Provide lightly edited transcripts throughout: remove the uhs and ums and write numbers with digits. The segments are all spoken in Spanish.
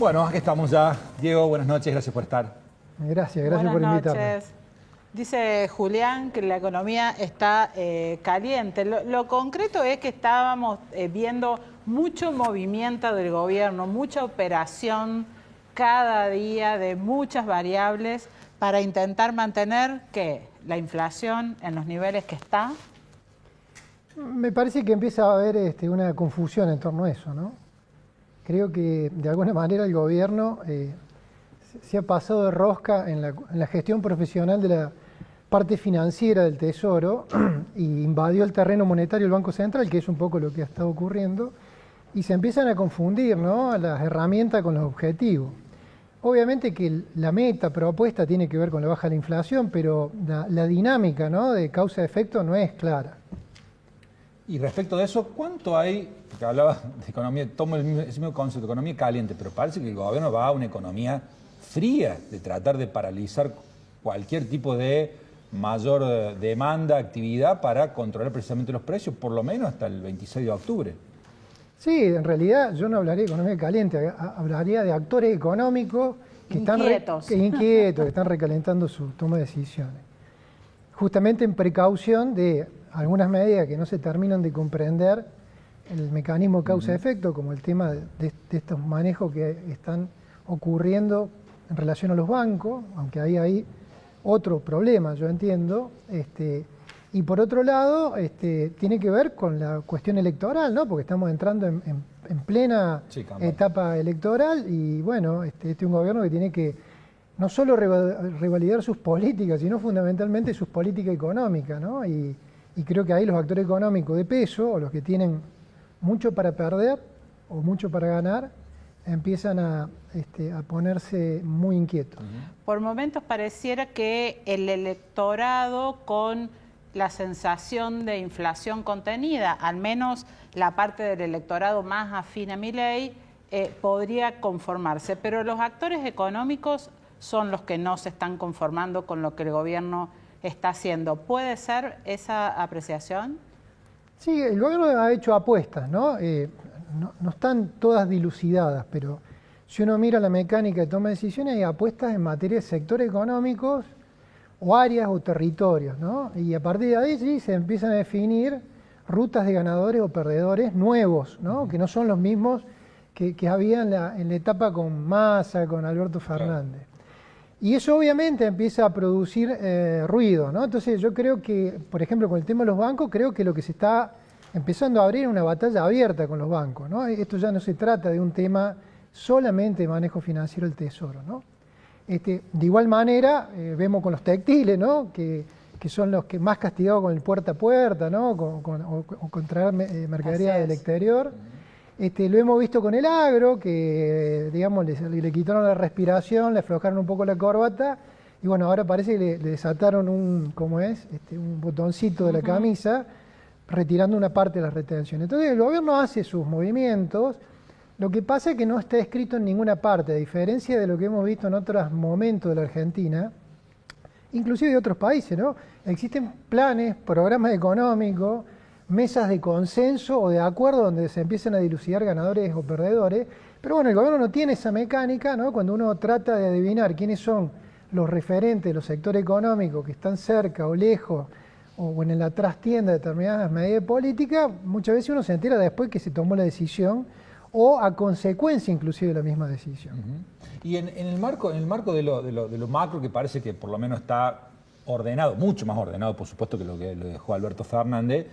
Bueno, aquí estamos ya. Diego, buenas noches, gracias por estar. Gracias por invitarme. Buenas noches. Dice Julián que la economía está caliente. Lo concreto es que estábamos viendo mucho movimiento del gobierno, mucha operación cada día de muchas variables para intentar mantener ¿qué? La inflación en los niveles que está. Me parece que empieza a haber una confusión en torno a eso, ¿no? Creo que de alguna manera el gobierno se ha pasado de rosca en la gestión profesional de la parte financiera del Tesoro y invadió el terreno monetario del Banco Central, que es un poco lo que ha estado ocurriendo, y se empiezan a confundir, ¿no?, las herramientas con los objetivos. Obviamente que la meta propuesta tiene que ver con la baja de la inflación, pero la dinámica, ¿no?, de causa-efecto no es clara. Y respecto de eso, ¿cuánto hay? Porque hablaba de economía, tomo ese mismo concepto, economía caliente, pero parece que el gobierno va a una economía fría, de tratar de paralizar cualquier tipo de mayor demanda, actividad para controlar precisamente los precios, por lo menos hasta el 26 de octubre. Sí, en realidad yo no hablaría de economía caliente, hablaría de actores económicos que inquietos, que están recalentando su toma de decisiones. Justamente en precaución de algunas medidas que no se terminan de comprender el mecanismo causa-efecto, como el tema de estos manejos que están ocurriendo en relación a los bancos, aunque hay otro problema, yo entiendo, y por otro lado tiene que ver con la cuestión electoral, ¿no? Porque estamos entrando en plena etapa electoral y bueno, este es un gobierno que tiene que no solo revalidar sus políticas, sino fundamentalmente sus políticas económicas, ¿no? Y creo que ahí los actores económicos de peso, o los que tienen mucho para perder o mucho para ganar, empiezan a ponerse muy inquietos. Por momentos pareciera que el electorado, con la sensación de inflación contenida, al menos la parte del electorado más afín a Milei, podría conformarse, pero los actores económicos son los que no se están conformando con lo que el gobierno está haciendo. ¿Puede ser esa apreciación? Sí, el gobierno ha hecho apuestas, ¿no? No están todas dilucidadas, pero si uno mira la mecánica de toma de decisiones, hay apuestas en materia de sectores económicos o áreas o territorios, ¿no? Y a partir de ahí sí se empiezan a definir rutas de ganadores o perdedores nuevos, ¿no? Que no son los mismos que había en la etapa con Massa, con Alberto Fernández. Y eso obviamente empieza a producir ruido, ¿no? Entonces yo creo que, por ejemplo, con el tema de los bancos, creo que lo que se está empezando a abrir es una batalla abierta con los bancos, ¿no? Esto ya no se trata de un tema solamente de manejo financiero del Tesoro, ¿no? De igual manera, vemos con los textiles, ¿no?, que son los que más castigados con el puerta a puerta, ¿no?, o con traer mercadería del exterior. Lo hemos visto con el agro, que digamos le quitaron la respiración, le aflojaron un poco la corbata, y bueno, ahora parece que le desataron un botoncito de la camisa, retirando una parte de las retenciones. Entonces el gobierno hace sus movimientos. Lo que pasa es que no está escrito en ninguna parte, a diferencia de lo que hemos visto en otros momentos de la Argentina, inclusive de otros países, ¿no? Existen planes, programas económicos, mesas de consenso o de acuerdo donde se empiezan a dilucidar ganadores o perdedores, pero bueno, el gobierno no tiene esa mecánica, ¿no? Cuando uno trata de adivinar quiénes son los referentes de los sectores económicos que están cerca o lejos o en la trastienda de determinadas medidas políticas, muchas veces uno se entera después que se tomó la decisión o a consecuencia inclusive de la misma decisión. Y en el marco de lo macro, que parece que por lo menos está ordenado, mucho más ordenado por supuesto que lo dejó Alberto Fernández,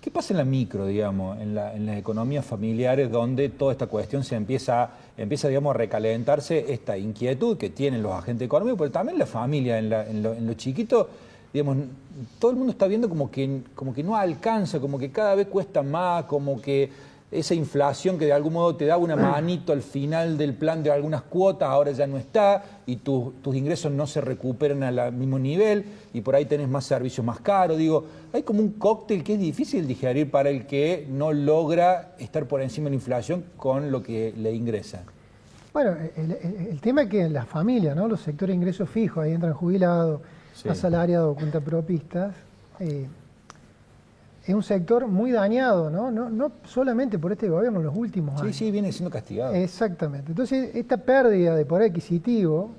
¿qué pasa en la micro, digamos, en las economías familiares, donde toda esta cuestión empieza digamos, a recalentarse, esta inquietud que tienen los agentes económicos, pero también la familia, en lo chiquito, digamos, todo el mundo está viendo como que no alcanza, como que cada vez cuesta más, como que esa inflación que de algún modo te daba una manito al final del plan de algunas cuotas, ahora ya no está, y tus ingresos no se recuperan al mismo nivel, y por ahí tenés más servicios más caros. Digo, hay como un cóctel que es difícil de digerir para el que no logra estar por encima de la inflación con lo que le ingresa. Bueno, el tema es que en las familias, ¿no?, los sectores de ingresos fijos, ahí entran jubilados, asalariados, cuentapropistas, es un sector muy dañado, ¿no? No solamente por este gobierno en los últimos años. Sí, viene siendo castigado. Exactamente. Entonces, esta pérdida de poder adquisitivo,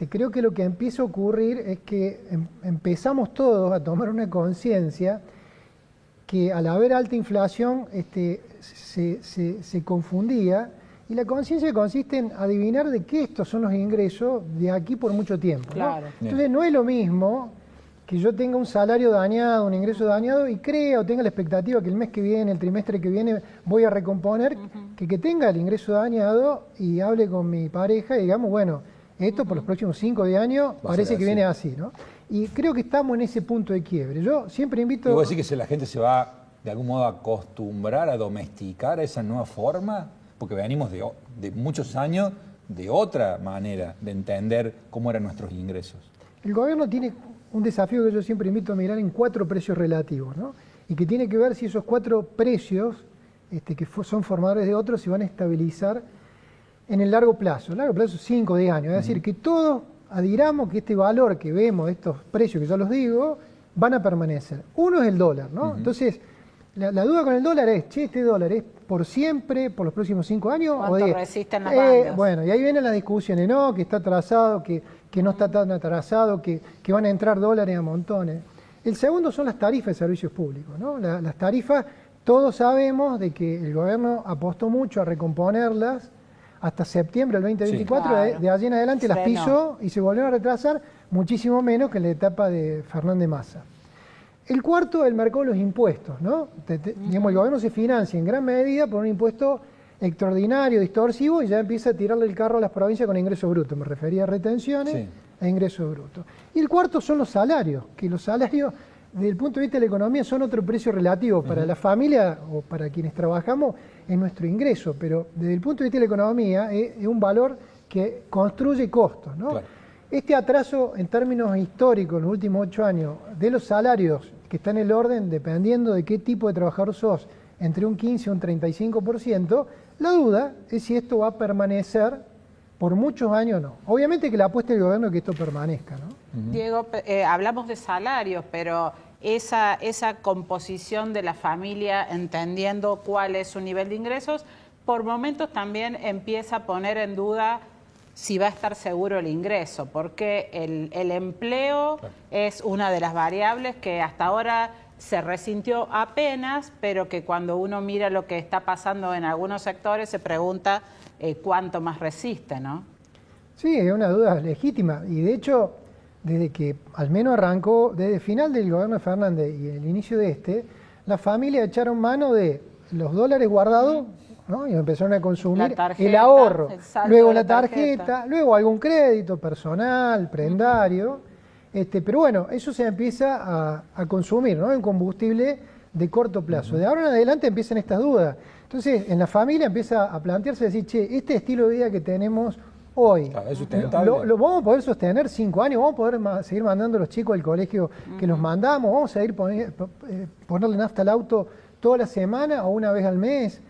creo que lo que empieza a ocurrir es que empezamos todos a tomar una conciencia que al haber alta inflación se confundía, y la conciencia consiste en adivinar de qué estos son los ingresos de aquí por mucho tiempo, ¿no? Claro. Entonces no es lo mismo que yo tenga un salario dañado, un ingreso dañado, y crea o tenga la expectativa que el mes que viene, el trimestre que viene voy a recomponer, que tenga el ingreso dañado y hable con mi pareja y digamos, bueno, esto por los próximos 5 o 10 años parece que viene así, ¿no? Y creo que estamos en ese punto de quiebre. Yo siempre invito... ¿Y vos decís que si la gente se va de algún modo a acostumbrar, a domesticar a esa nueva forma? Porque venimos de muchos años de otra manera de entender cómo eran nuestros ingresos. El gobierno tiene un desafío que yo siempre invito a mirar en 4 precios relativos, ¿no? Y que tiene que ver si esos 4 precios, que son formadores de otros, se van a estabilizar en el largo plazo. El largo plazo 5 o 10 años. Es decir, que todos adhiramos que este valor que vemos, estos precios que yo los digo, van a permanecer. Uno es el dólar, ¿no? Entonces, la duda con el dólar es, este dólar es por siempre, por los próximos 5 años. ¿Cuánto resisten las bandas? Bueno, y ahí vienen las discusiones, ¿no? Que está atrasado, que no está tan atrasado, que van a entrar dólares a montones. El segundo son las tarifas de servicios públicos, ¿no? Las tarifas, todos sabemos de que el gobierno apostó mucho a recomponerlas hasta septiembre del 2024, Sí, claro. de allí en adelante las Frenó. pisó y se volvieron a retrasar muchísimo menos que en la etapa de Fernández Massa. El cuarto, el mercado de los impuestos, ¿no? Digamos, el gobierno se financia en gran medida por un impuesto extraordinario, distorsivo, y ya empieza a tirarle el carro a las provincias con ingresos brutos. Me refería a retenciones e ingresos brutos. Y el cuarto son los salarios, que los salarios, desde el punto de vista de la economía, son otro precio relativo para la familia o para quienes trabajamos en nuestro ingreso, pero desde el punto de vista de la economía es un valor que construye costos, ¿no? Claro. Este atraso en términos históricos en los últimos 8 años de los salarios, que está en el orden, dependiendo de qué tipo de trabajador sos, entre un 15 y un 35%, la duda es si esto va a permanecer por muchos años o no. Obviamente que la apuesta del gobierno es que esto permanezca, ¿no? Diego, hablamos de salarios, pero esa composición de la familia, entendiendo cuál es su nivel de ingresos, por momentos también empieza a poner en duda si va a estar seguro el ingreso, porque el empleo es una de las variables que hasta ahora se resintió apenas, pero que cuando uno mira lo que está pasando en algunos sectores se pregunta cuánto más resiste, ¿no? Sí, es una duda legítima, y de hecho, desde que al menos arrancó, desde el final del gobierno de Fernández y el inicio de las familias echaron mano de los dólares guardados, ¿no? Y empezaron a consumir tarjeta, el ahorro, el luego de la la tarjeta, luego algún crédito personal, prendario, pero bueno, eso se empieza a consumir, ¿no? En combustible de corto plazo. De ahora en adelante empiezan estas dudas. Entonces, en la familia empieza a plantearse, decir, che, este estilo de vida que tenemos hoy, ¿es sustentable? ¿lo vamos a poder sostener 5 años? ¿Vamos a poder seguir mandando a los chicos al colegio que los mandamos? ¿Vamos a seguir ponerle nafta al auto toda la semana o una vez al mes?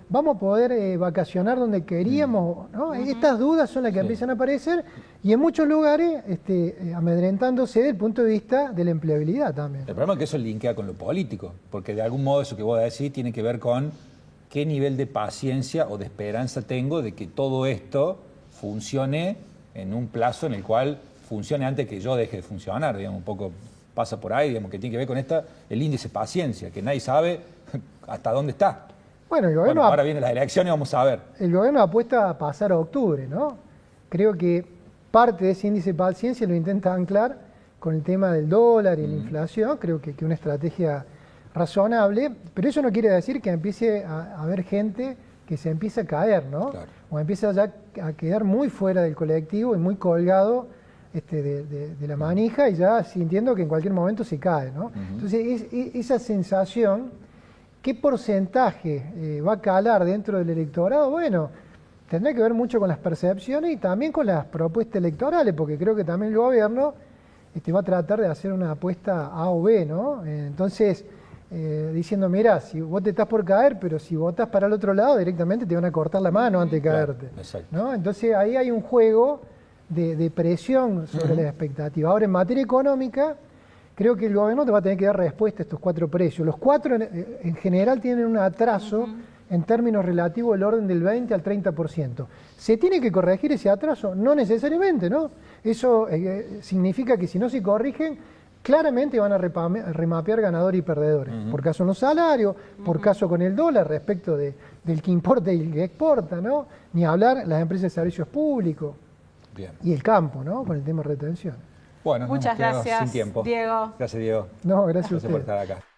¿Vamos a poder vacacionar donde queríamos? ¿No? Estas dudas son las que empiezan a aparecer, y en muchos lugares amedrentándose desde el punto de vista de la empleabilidad también. El problema es que eso linkea con lo político, porque de algún modo eso que vos decís tiene que ver con qué nivel de paciencia o de esperanza tengo de que todo esto funcione en un plazo en el cual funcione antes que yo deje de funcionar, digamos, un poco pasa por ahí, digamos, que tiene que ver con el índice de paciencia, que nadie sabe hasta dónde está. Bueno, el gobierno ahora vienen las elecciones, vamos a ver. El gobierno apuesta a pasar a octubre, ¿no? Creo que parte de ese índice de paciencia lo intenta anclar con el tema del dólar y la inflación. Creo que una estrategia razonable, pero eso no quiere decir que empiece a haber gente que se empiece a caer, ¿no? Claro. O empieza ya a quedar muy fuera del colectivo y muy colgado de la manija, y ya sintiendo que en cualquier momento se cae, ¿no? Entonces, esa sensación, ¿qué porcentaje va a calar dentro del electorado? Bueno, tendrá que ver mucho con las percepciones y también con las propuestas electorales, porque creo que también el gobierno va a tratar de hacer una apuesta A o B, ¿no? Entonces, diciendo, mira, si vos te estás por caer, pero si votás para el otro lado, directamente te van a cortar la mano antes de caerte. Exacto. ¿No? Entonces, ahí hay un juego de presión sobre las expectativas. Ahora, en materia económica, creo que el gobierno te va a tener que dar respuesta a estos 4 precios. Los 4 en general tienen un atraso en términos relativos del orden del 20 al 30%. ¿Se tiene que corregir ese atraso? No necesariamente, ¿no? Eso significa que si no se corrigen, claramente van a remapear ganadores y perdedores. Por caso en los salarios, por caso con el dólar respecto del que importa y el que exporta, ¿no? Ni hablar las empresas de servicios públicos. Bien. Y el campo, ¿no? Con el tema de retención. Bueno, Muchas nos hemos quedado gracias, sin tiempo. Diego. Gracias, Diego. No, gracias a Gracias por ustedes. estar acá.